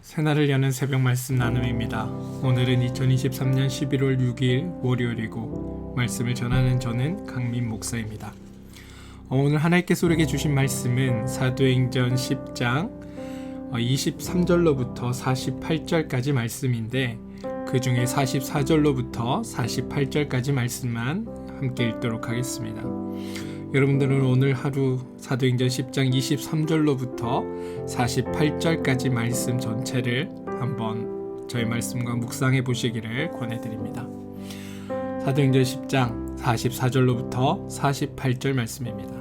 새날을 여는 새벽 말씀 나눔입니다. 오늘은 2023년 11월 6일 월요일이고 말씀을 전하는 저는 강민 목사입니다. 오늘 하나님께서 우리에게 주신 말씀은 사도행전 10장 23절로부터 48절까지 말씀인데 그 중에 44절로부터 48절까지 말씀만 함께 읽도록 하겠습니다. 여러분들은 오늘 하루 사도행전 10장 23절로부터 48절까지 말씀 전체를 한번 저희 말씀과 묵상해 보시기를 권해드립니다. 사도행전 10장 44절로부터 48절 말씀입니다.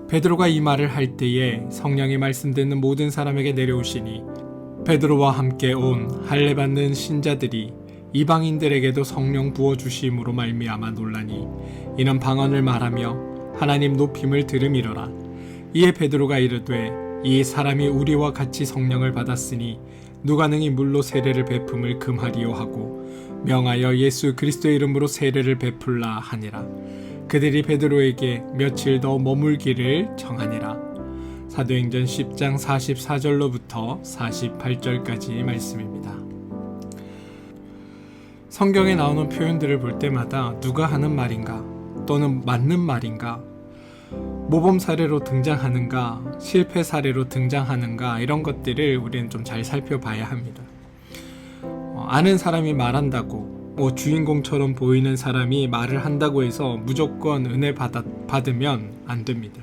베드로가 이 말을 할 때에 성령의 말씀 듣는 모든 사람에게 내려오시니 베드로와 함께 온 할례 받는 신자들이 이방인들에게도 성령 부어주심으로 말미암아 놀라니 이는 방언을 말하며 하나님 높임을 들음이로라. 이에 베드로가 이르되 이 사람이 우리와 같이 성령을 받았으니 누가 능히 물로 세례를 베품을 금하리요 하고 명하여 예수 그리스도의 이름으로 세례를 베풀라 하니라. 그들이 베드로에게 며칠 더 머물기를 정하니라. 사도행전 10장 44절로부터 48절까지 말씀입니다. 성경에 나오는 표현들을 볼 때마다 누가 하는 말인가 또는 맞는 말인가, 모범 사례로 등장하는가, 실패 사례로 등장하는가, 이런 것들을 우리는 좀 잘 살펴봐야 합니다. 아는 사람이 말한다고, 주인공처럼 보이는 사람이 말을 한다고 해서 무조건 은혜 받으면 안 됩니다.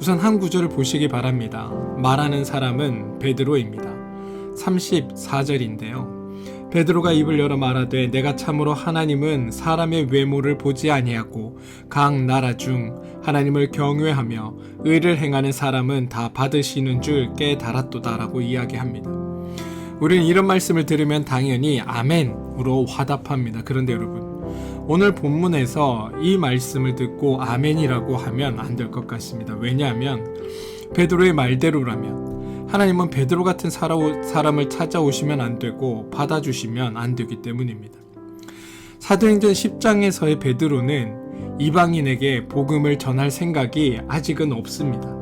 우선 한 구절을 보시기 바랍니다. 말하는 사람은 베드로입니다. 34절인데요. 베드로가 입을 열어 말하되 내가 참으로 하나님은 사람의 외모를 보지 아니하고 각 나라 중 하나님을 경외하며 의를 행하는 사람은 다 받으시는 줄 깨달았도다라고 이야기합니다. 우리는 이런 말씀을 들으면 당연히 아멘으로 화답합니다. 그런데 여러분, 오늘 본문에서 이 말씀을 듣고 아멘이라고 하면 안 될 것 같습니다. 왜냐하면 베드로의 말대로라면 하나님은 베드로 같은 사람을 찾아오시면 안 되고 받아주시면 안 되기 때문입니다. 사도행전 10장에서의 베드로는 이방인에게 복음을 전할 생각이 아직은 없습니다.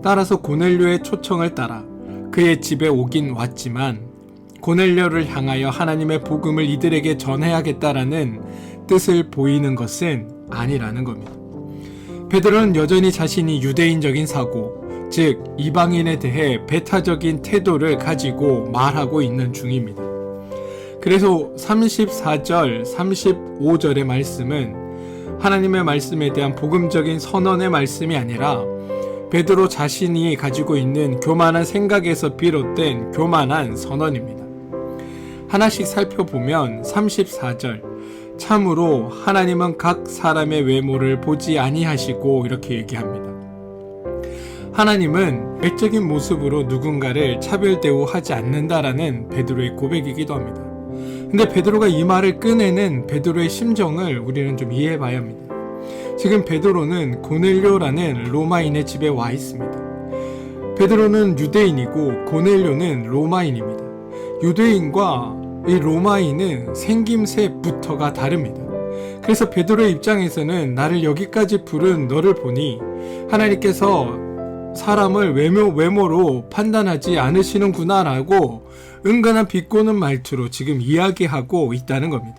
따라서 고넬료의 초청을 따라 그의 집에 오긴 왔지만 고넬료를 향하여 하나님의 복음을 이들에게 전해야겠다라는 뜻을 보이는 것은 아니라는 겁니다. 베드로는 여전히 자신이 유대인적인 사고, 즉 이방인에 대해 배타적인 태도를 가지고 말하고 있는 중입니다. 그래서 34절, 35절의 말씀은 하나님의 말씀에 대한 복음적인 선언의 말씀이 아니라 베드로 자신이 가지고 있는 교만한 생각에서 비롯된 교만한 선언입니다. 하나씩 살펴보면 34절, 참으로 하나님은 각 사람의 외모를 보지 아니하시고 이렇게 얘기합니다. 하나님은 외적인 모습으로 누군가를 차별 대우하지 않는다라는 베드로의 고백이기도 합니다. 근데 베드로가 이 말을 꺼내는 베드로의 심정을 우리는 좀 이해해 봐야 합니다. 지금 베드로는 고넬료라는 로마인의 집에 와 있습니다. 베드로는 유대인이고 고넬료는 로마인입니다. 유대인과 이 로마인은 생김새부터가 다릅니다. 그래서 베드로의 입장에서는 나를 여기까지 부른 너를 보니 하나님께서 사람을 외모로 판단하지 않으시는구나 라고 은근한 비꼬는 말투로 지금 이야기하고 있다는 겁니다.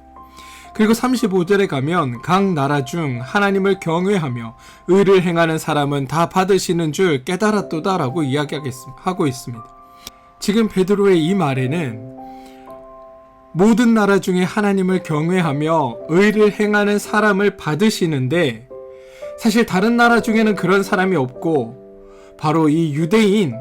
그리고 35절에 가면 각 나라 중 하나님을 경외하며 의를 행하는 사람은 다 받으시는 줄 깨달았도다 라고 이야기하고 있습니다. 지금 베드로의 이 말에는 모든 나라 중에 하나님을 경외하며 의를 행하는 사람을 받으시는데 사실 다른 나라 중에는 그런 사람이 없고 바로 이 유대인,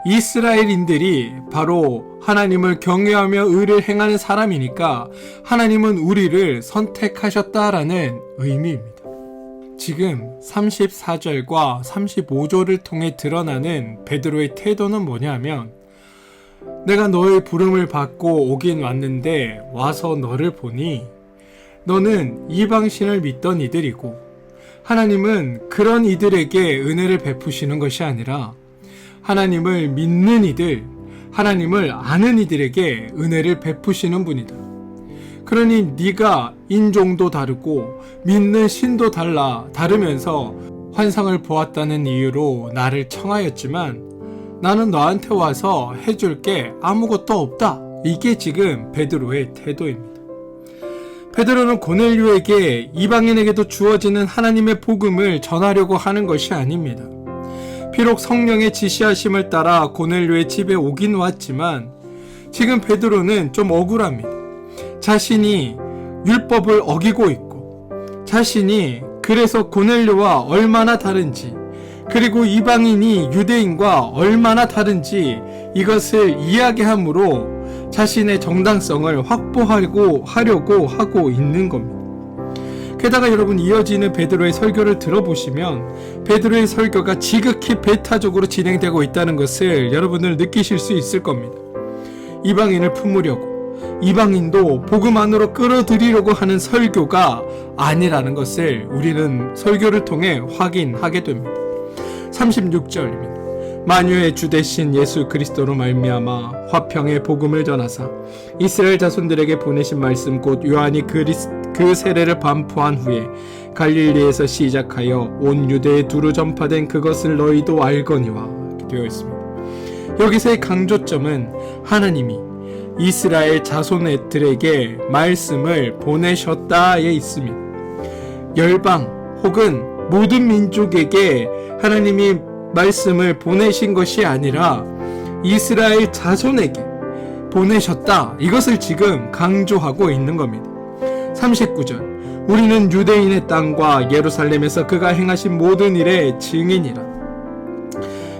이스라엘인들이 바로 하나님을 경외하며 의를 행하는 사람이니까 하나님은 우리를 선택하셨다라는 의미입니다. 지금 34절과 35절을 통해 드러나는 베드로의 태도는 뭐냐면 내가 너의 부름을 받고 오긴 왔는데 와서 너를 보니 너는 이방신을 믿던 이들이고 하나님은 그런 이들에게 은혜를 베푸시는 것이 아니라 하나님을 믿는 이들, 하나님을 아는 이들에게 은혜를 베푸시는 분이다. 그러니 네가 인종도 다르고 믿는 신도 다르면서 환상을 보았다는 이유로 나를 청하였지만 나는 너한테 와서 해줄 게 아무것도 없다. 이게 지금 베드로의 태도입니다. 베드로는 고넬료에게 이방인에게도 주어지는 하나님의 복음을 전하려고 하는 것이 아닙니다. 비록 성령의 지시하심을 따라 고넬료의 집에 오긴 왔지만 지금 베드로는 좀 억울합니다. 자신이 율법을 어기고 있고 자신이 그래서 고넬료와 얼마나 다른지, 그리고 이방인이 유대인과 얼마나 다른지 이것을 이야기함으로 자신의 정당성을 확보하려고 하고 있는 겁니다. 게다가 여러분, 이어지는 베드로의 설교를 들어보시면 베드로의 설교가 지극히 배타적으로 진행되고 있다는 것을 여러분들 느끼실 수 있을 겁니다. 이방인을 품으려고, 이방인도 복음 안으로 끌어들이려고 하는 설교가 아니라는 것을 우리는 설교를 통해 확인하게 됩니다. 36절입니다. 만유의 주 되신 예수 그리스도로 말미암아 화평의 복음을 전하사 이스라엘 자손들에게 보내신 말씀 곧 요한이 그 세례를 반포한 후에 갈릴리에서 시작하여 온 유대에 두루 전파된 그것을 너희도 알거니와 되어 있습니다. 여기서의 강조점은 하나님이 이스라엘 자손들에게 말씀을 보내셨다에 있습니다. 열방 혹은 모든 민족에게 하나님이 말씀을 보내신 것이 아니라 이스라엘 자손에게 보내셨다. 이것을 지금 강조하고 있는 겁니다. 39절. 우리는 유대인의 땅과 예루살렘에서 그가 행하신 모든 일의 증인이라.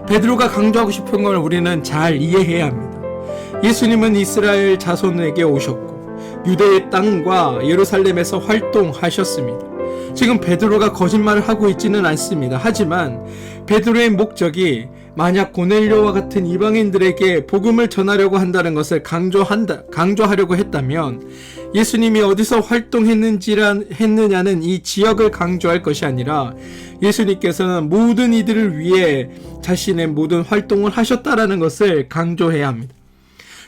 베드로가 강조하고 싶은 걸 우리는 잘 이해해야 합니다. 예수님은 이스라엘 자손에게 오셨고 유대의 땅과 예루살렘에서 활동하셨습니다. 지금 베드로가 거짓말을 하고 있지는 않습니다. 하지만 베드로의 목적이 만약 고넬료와 같은 이방인들에게 복음을 전하려고 한다는 것을 강조하려고 했다면 예수님이 어디서 활동했느냐는 이 지역을 강조할 것이 아니라 예수님께서는 모든 이들을 위해 자신의 모든 활동을 하셨다라는 것을 강조해야 합니다.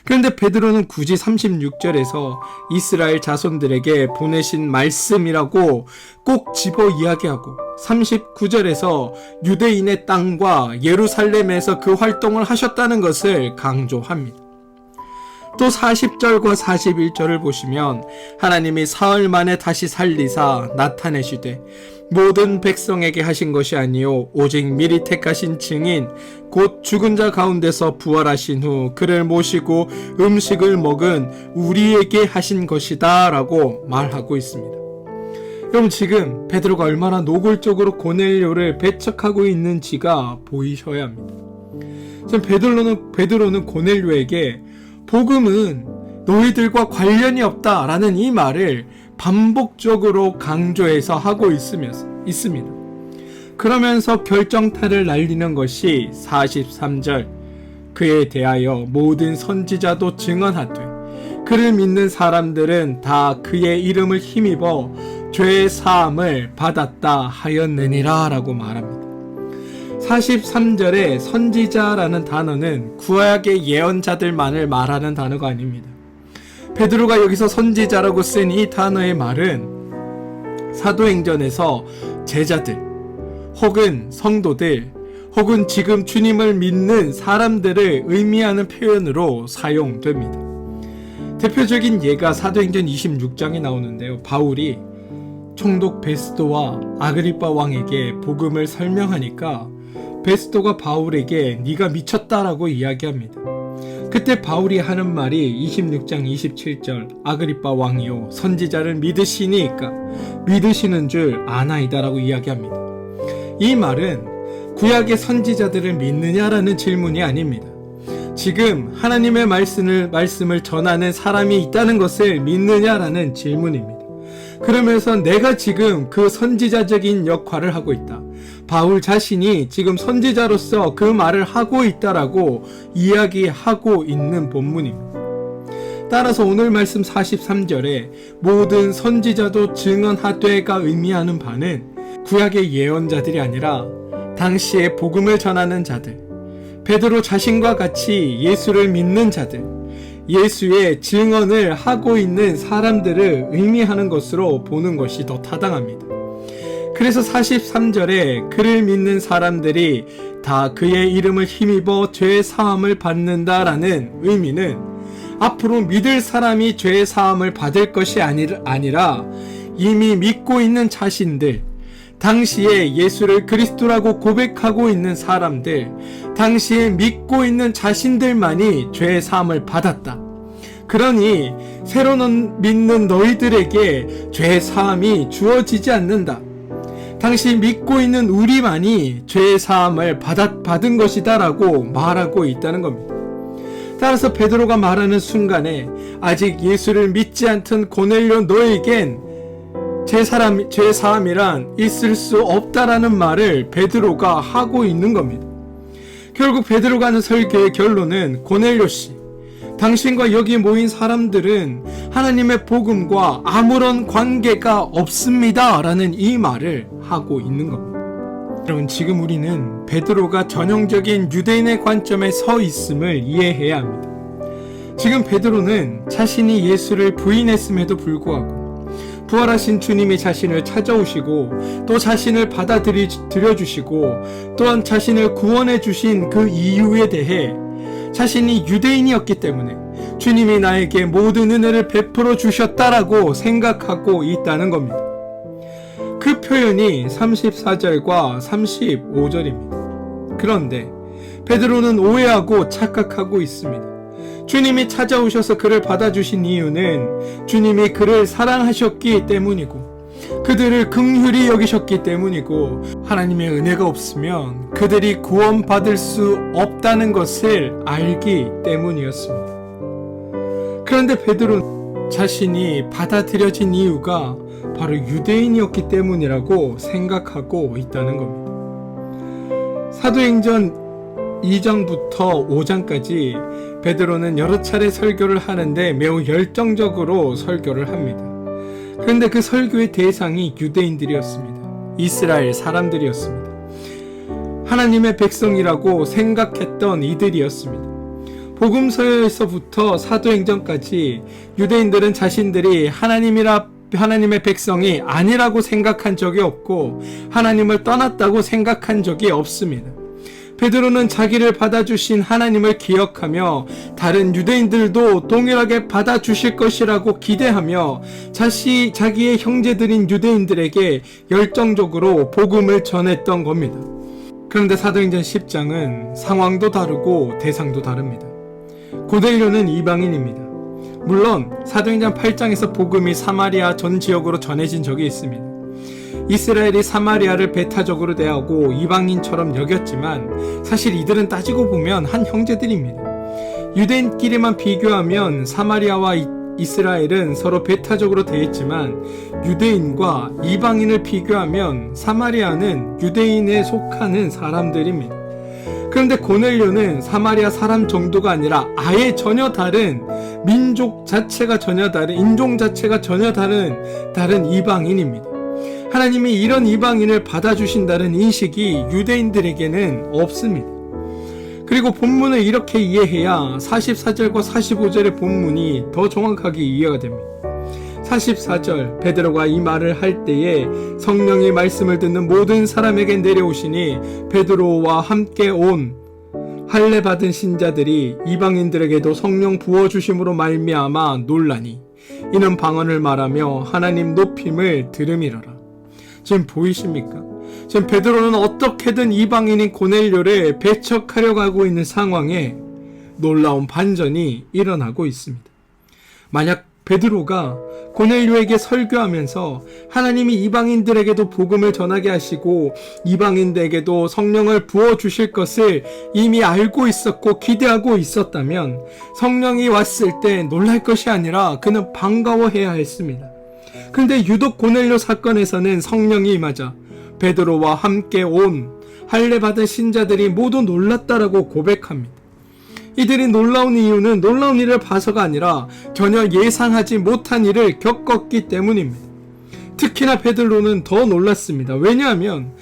그런데 베드로는 굳이 36절에서 이스라엘 자손들에게 보내신 말씀이라고 꼭 집어 이야기하고 39절에서 유대인의 땅과 예루살렘에서 그 활동을 하셨다는 것을 강조합니다. 또 40절과 41절을 보시면 하나님이 사흘 만에 다시 살리사 나타내시되 모든 백성에게 하신 것이 아니요 오직 미리 택하신 증인 곧 죽은 자 가운데서 부활하신 후 그를 모시고 음식을 먹은 우리에게 하신 것이다 라고 말하고 있습니다. 여러분, 지금 베드로가 얼마나 노골적으로 고넬료를 배척하고 있는지가 보이셔야 합니다. 지금 베드로는 고넬료에게 복음은 너희들과 관련이 없다라는 이 말을 반복적으로 강조해서 하고 있습니다. 그러면서 결정타를 날리는 것이 43절. 그에 대하여 모든 선지자도 증언하되 그를 믿는 사람들은 다 그의 이름을 힘입어 죄의 사함을 받았다 하였느니라 라고 말합니다. 43절에 선지자라는 단어는 구약의 예언자들만을 말하는 단어가 아닙니다. 베드로가 여기서 선지자라고 쓴 이 단어의 말은 사도행전에서 제자들 혹은 성도들 혹은 지금 주님을 믿는 사람들을 의미하는 표현으로 사용됩니다. 대표적인 예가 사도행전 26장에 나오는데요. 바울이 총독 베스도와 아그리빠 왕에게 복음을 설명하니까 베스도가 바울에게 네가 미쳤다라고 이야기합니다. 그때 바울이 하는 말이 26장 27절 아그리빠 왕이요 선지자를 믿으시니까 믿으시는 줄 아나이다라고 이야기합니다. 이 말은 구약의 선지자들을 믿느냐라는 질문이 아닙니다. 지금 하나님의 말씀을 전하는 사람이 있다는 것을 믿느냐라는 질문입니다. 그러면서 내가 지금 그 선지자적인 역할을 하고 있다. 바울 자신이 지금 선지자로서 그 말을 하고 있다라고 이야기하고 있는 본문입니다. 따라서 오늘 말씀 43절에 모든 선지자도 증언하되가 의미하는 바는 구약의 예언자들이 아니라 당시에 복음을 전하는 자들, 베드로 자신과 같이 예수를 믿는 자들, 예수의 증언을 하고 있는 사람들을 의미하는 것으로 보는 것이 더 타당합니다. 그래서 43절에 그를 믿는 사람들이 다 그의 이름을 힘입어 죄 사함을 받는다라는 의미는 앞으로 믿을 사람이 죄 사함을 받을 것이 아니라 이미 믿고 있는 자신들, 당시에 예수를 그리스도라고 고백하고 있는 사람들, 당시에 믿고 있는 자신들만이 죄 사함을 받았다. 그러니 새로 믿는 너희들에게 죄 사함이 주어지지 않는다. 당시 믿고 있는 우리만이 죄 사함을 받은 것이다 라고 말하고 있다는 겁니다. 따라서 베드로가 말하는 순간에 아직 예수를 믿지 않던 고넬료 너에겐 죄 사함이란 있을 수 없다라는 말을 베드로가 하고 있는 겁니다. 결국 베드로가 하는 설교의 결론은 고넬료씨, 당신과 여기 모인 사람들은 하나님의 복음과 아무런 관계가 없습니다 라는 이 말을 하고 있는 겁니다. 여러분, 지금 우리는 베드로가 전형적인 유대인의 관점에 서 있음을 이해해야 합니다. 지금 베드로는 자신이 예수를 부인했음에도 불구하고 부활하신 주님이 자신을 찾아오시고 또 자신을 받아들여주시고 또한 자신을 구원해 주신 그 이유에 대해 자신이 유대인이었기 때문에 주님이 나에게 모든 은혜를 베풀어 주셨다라고 생각하고 있다는 겁니다. 그 표현이 34절과 35절입니다. 그런데 베드로는 오해하고 착각하고 있습니다. 주님이 찾아오셔서 그를 받아주신 이유는 주님이 그를 사랑하셨기 때문이고 그들을 긍휼히 여기셨기 때문이고 하나님의 은혜가 없으면 그들이 구원받을 수 없다는 것을 알기 때문이었습니다. 그런데 베드로는 자신이 받아들여진 이유가 바로 유대인이었기 때문이라고 생각하고 있다는 겁니다. 사도행전 2장부터 5장까지 베드로는 여러 차례 설교를 하는데 매우 열정적으로 설교를 합니다. 그런데 그 설교의 대상이 유대인들이었습니다. 이스라엘 사람들이었습니다. 하나님의 백성이라고 생각했던 이들이었습니다. 복음서에서부터 사도행전까지 유대인들은 자신들이 하나님의 백성이 아니라고 생각한 적이 없고 하나님을 떠났다고 생각한 적이 없습니다. 베드로는 자기를 받아주신 하나님을 기억하며 다른 유대인들도 동일하게 받아주실 것이라고 기대하며 자기의 형제들인 유대인들에게 열정적으로 복음을 전했던 겁니다. 그런데 사도행전 10장은 상황도 다르고 대상도 다릅니다. 고넬료는 이방인입니다. 물론 사도행전 8장에서 복음이 사마리아 전 지역으로 전해진 적이 있습니다. 이스라엘이 사마리아를 배타적으로 대하고 이방인처럼 여겼지만 사실 이들은 따지고 보면 한 형제들입니다. 유대인끼리만 비교하면 사마리아와 이스라엘은 서로 배타적으로 대했지만 유대인과 이방인을 비교하면 사마리아는 유대인에 속하는 사람들입니다. 그런데 고넬료는 사마리아 사람 정도가 아니라 아예 전혀 다른 민족 자체가 전혀 다른 인종 자체가 전혀 다른 이방인입니다. 하나님이 이런 이방인을 받아주신다는 인식이 유대인들에게는 없습니다. 그리고 본문을 이렇게 이해해야 44절과 45절의 본문이 더 정확하게 이해가 됩니다. 44절, 베드로가 이 말을 할 때에 성령이 말씀을 듣는 모든 사람에게 내려오시니 베드로와 함께 온 할례 받은 신자들이 이방인들에게도 성령 부어주심으로 말미암아 놀라니 이는 방언을 말하며 하나님 높임을 들음이러라. 지금 보이십니까? 지금 베드로는 어떻게든 이방인인 고넬료를 배척하려고 하고 있는 상황에 놀라운 반전이 일어나고 있습니다. 만약 베드로가 고넬료에게 설교하면서 하나님이 이방인들에게도 복음을 전하게 하시고 이방인들에게도 성령을 부어주실 것을 이미 알고 있었고 기대하고 있었다면 성령이 왔을 때 놀랄 것이 아니라 그는 반가워해야 했습니다. 그런데 유독 고넬료 사건에서는 성령이 임하자 베드로와 함께 온 할례 받은 신자들이 모두 놀랐다라고 고백합니다. 이들이 놀라운 이유는 놀라운 일을 봐서가 아니라 전혀 예상하지 못한 일을 겪었기 때문입니다. 특히나 베드로는 더 놀랐습니다. 왜냐하면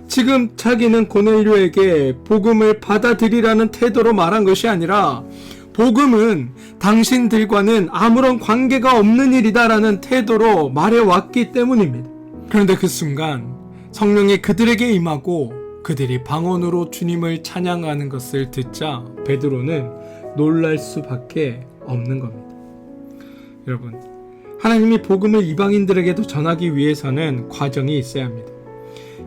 지금 자기는 고넬료에게 복음을 받아들이라는 태도로 말한 것이 아니라 복음은 당신들과는 아무런 관계가 없는 일이다라는 태도로 말해왔기 때문입니다. 그런데 그 순간 성령이 그들에게 임하고 그들이 방언으로 주님을 찬양하는 것을 듣자 베드로는 놀랄 수밖에 없는 겁니다. 여러분, 하나님이 복음을 이방인들에게도 전하기 위해서는 과정이 있어야 합니다.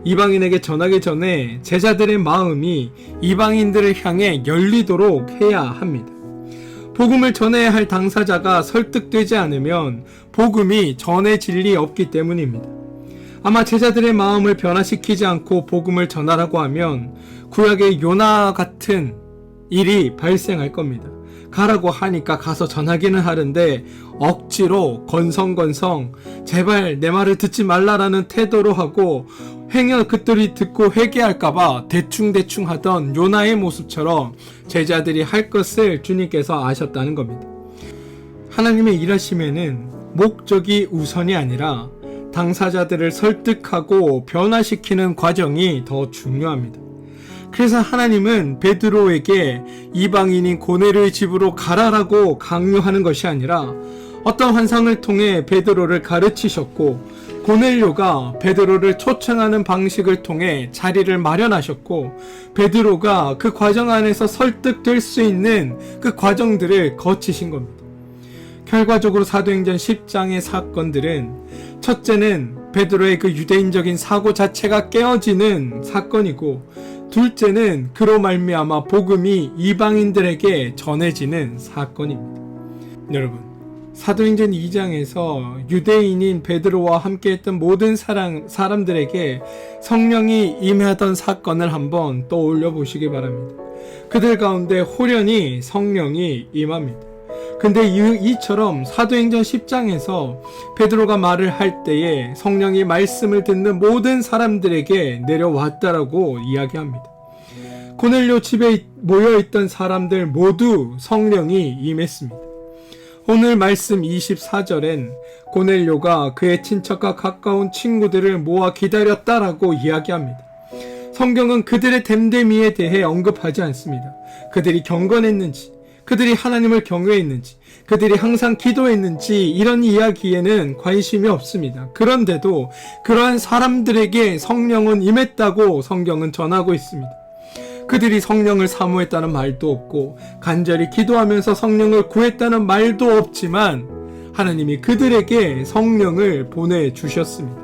이방인에게 전하기 전에 제자들의 마음이 이방인들을 향해 열리도록 해야 합니다. 복음을 전해야 할 당사자가 설득되지 않으면 복음이 전해질 리 없기 때문입니다. 아마 제자들의 마음을 변화시키지 않고 복음을 전하라고 하면 구약의 요나 같은 일이 발생할 겁니다. 가라고 하니까 가서 전하기는 하는데 억지로 건성건성 제발 내 말을 듣지 말라라는 태도로 하고 행여 그들이 듣고 회개할까봐 대충대충 하던 요나의 모습처럼 제자들이 할 것을 주님께서 아셨다는 겁니다. 하나님의 일하심에는 목적이 우선이 아니라 당사자들을 설득하고 변화시키는 과정이 더 중요합니다. 그래서 하나님은 베드로에게 이방인인 고넬료의 집으로 가라라고 강요하는 것이 아니라 어떤 환상을 통해 베드로를 가르치셨고 고넬료가 베드로를 초청하는 방식을 통해 자리를 마련하셨고 베드로가 그 과정 안에서 설득될 수 있는 그 과정들을 거치신 겁니다. 결과적으로 사도행전 10장의 사건들은 첫째는 베드로의 그 유대인적인 사고 자체가 깨어지는 사건이고 둘째는 그로 말미암아 복음이 이방인들에게 전해지는 사건입니다. 여러분, 사도행전 2장에서 유대인인 베드로와 함께했던 모든 사람들에게 성령이 임하던 사건을 한번 떠올려 보시기 바랍니다. 그들 가운데 호련히 성령이 임합니다. 근데 이처럼 사도행전 10장에서 베드로가 말을 할 때에 성령이 말씀을 듣는 모든 사람들에게 내려왔다라고 이야기합니다. 고넬료 집에 모여있던 사람들 모두 성령이 임했습니다. 오늘 말씀 24절엔 고넬료가 그의 친척과 가까운 친구들을 모아 기다렸다라고 이야기합니다. 성경은 그들의 됨됨이에 대해 언급하지 않습니다. 그들이 경건했는지, 그들이 하나님을 경외했는지, 그들이 항상 기도했는지 이런 이야기에는 관심이 없습니다. 그런데도 그러한 사람들에게 성령은 임했다고 성경은 전하고 있습니다. 그들이 성령을 사모했다는 말도 없고 간절히 기도하면서 성령을 구했다는 말도 없지만 하나님이 그들에게 성령을 보내주셨습니다.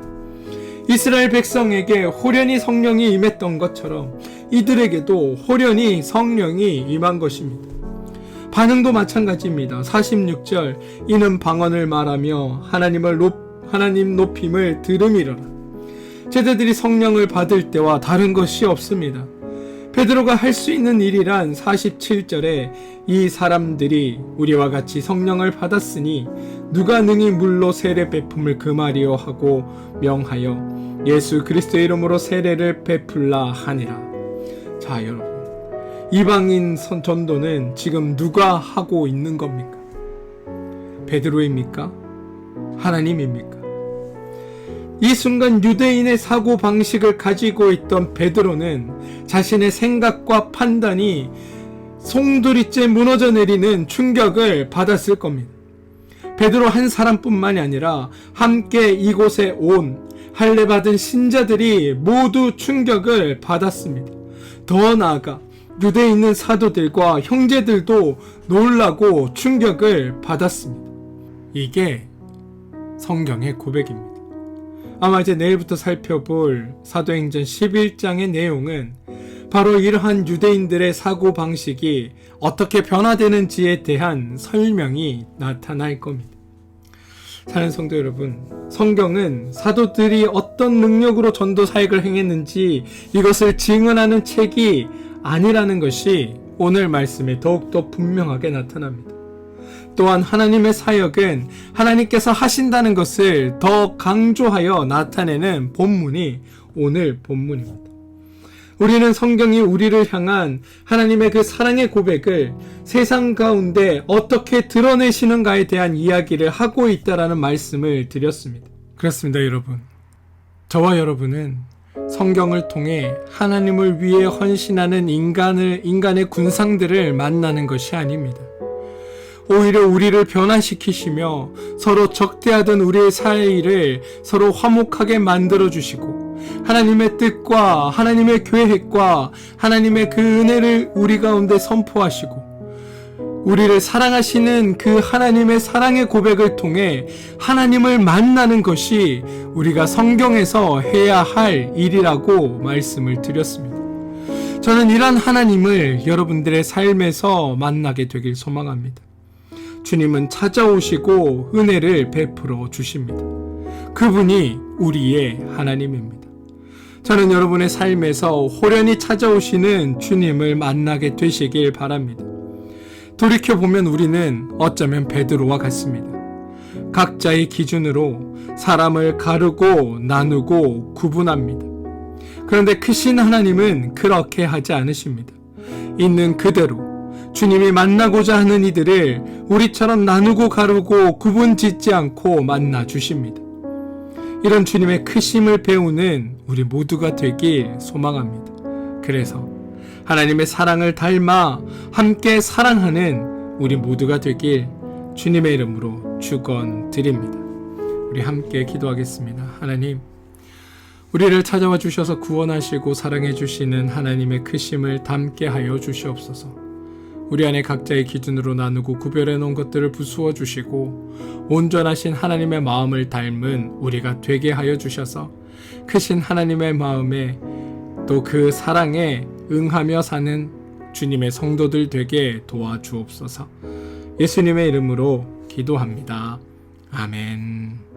이스라엘 백성에게 호련히 성령이 임했던 것처럼 이들에게도 호련히 성령이 임한 것입니다. 반응도 마찬가지입니다. 46절 이는 방언을 말하며 하나님 높임을 들음이러라. 제자들이 성령을 받을 때와 다른 것이 없습니다. 베드로가 할 수 있는 일이란 47절에 이 사람들이 우리와 같이 성령을 받았으니 누가 능히 물로 세례 베품을 금하리요 하고 명하여 예수 그리스도의 이름으로 세례를 베풀라 하니라. 자, 여러분, 이방인 전도는 지금 누가 하고 있는 겁니까? 베드로입니까? 하나님입니까? 이 순간 유대인의 사고 방식을 가지고 있던 베드로는 자신의 생각과 판단이 송두리째 무너져 내리는 충격을 받았을 겁니다. 베드로 한 사람뿐만이 아니라 함께 이곳에 온 할례받은 신자들이 모두 충격을 받았습니다. 더 나아가 유대에 있는 사도들과 형제들도 놀라고 충격을 받았습니다. 이게 성경의 고백입니다. 아마 이제 내일부터 살펴볼 사도행전 11장의 내용은 바로 이러한 유대인들의 사고방식이 어떻게 변화되는지에 대한 설명이 나타날 겁니다. 사랑하는 성도 여러분, 성경은 사도들이 어떤 능력으로 전도 사역을 행했는지 이것을 증언하는 책이 아니라는 것이 오늘 말씀에 더욱더 분명하게 나타납니다. 또한 하나님의 사역은 하나님께서 하신다는 것을 더 강조하여 나타내는 본문이 오늘 본문입니다. 우리는 성경이 우리를 향한 하나님의 그 사랑의 고백을 세상 가운데 어떻게 드러내시는가에 대한 이야기를 하고 있다라는 말씀을 드렸습니다. 그렇습니다, 여러분. 저와 여러분은 성경을 통해 하나님을 위해 헌신하는 인간의 군상들을 만나는 것이 아닙니다. 오히려 우리를 변화시키시며 서로 적대하던 우리의 사이를 서로 화목하게 만들어주시고 하나님의 뜻과 하나님의 계획과 하나님의 그 은혜를 우리 가운데 선포하시고 우리를 사랑하시는 그 하나님의 사랑의 고백을 통해 하나님을 만나는 것이 우리가 성경에서 해야 할 일이라고 말씀을 드렸습니다. 저는 이런 하나님을 여러분들의 삶에서 만나게 되길 소망합니다. 주님은 찾아오시고 은혜를 베풀어 주십니다. 그분이 우리의 하나님입니다. 저는 여러분의 삶에서 호련히 찾아오시는 주님을 만나게 되시길 바랍니다. 돌이켜보면 우리는 어쩌면 베드로와 같습니다. 각자의 기준으로 사람을 가르고 나누고 구분합니다. 그런데 크신 하나님은 그렇게 하지 않으십니다. 있는 그대로 주님이 만나고자 하는 이들을 우리처럼 나누고 가르고 구분 짓지 않고 만나 주십니다. 이런 주님의 크심을 배우는 우리 모두가 되길 소망합니다. 그래서 하나님의 사랑을 닮아 함께 사랑하는 우리 모두가 되길 주님의 이름으로 축원드립니다. 우리 함께 기도하겠습니다. 하나님, 우리를 찾아와 주셔서 구원하시고 사랑해 주시는 하나님의 크심을 담게 하여 주시옵소서. 우리 안에 각자의 기준으로 나누고 구별해 놓은 것들을 부수어 주시고 온전하신 하나님의 마음을 닮은 우리가 되게 하여 주셔서 크신 하나님의 마음에 또 그 사랑에 응하며 사는 주님의 성도들 되게 도와주옵소서. 예수님의 이름으로 기도합니다. 아멘.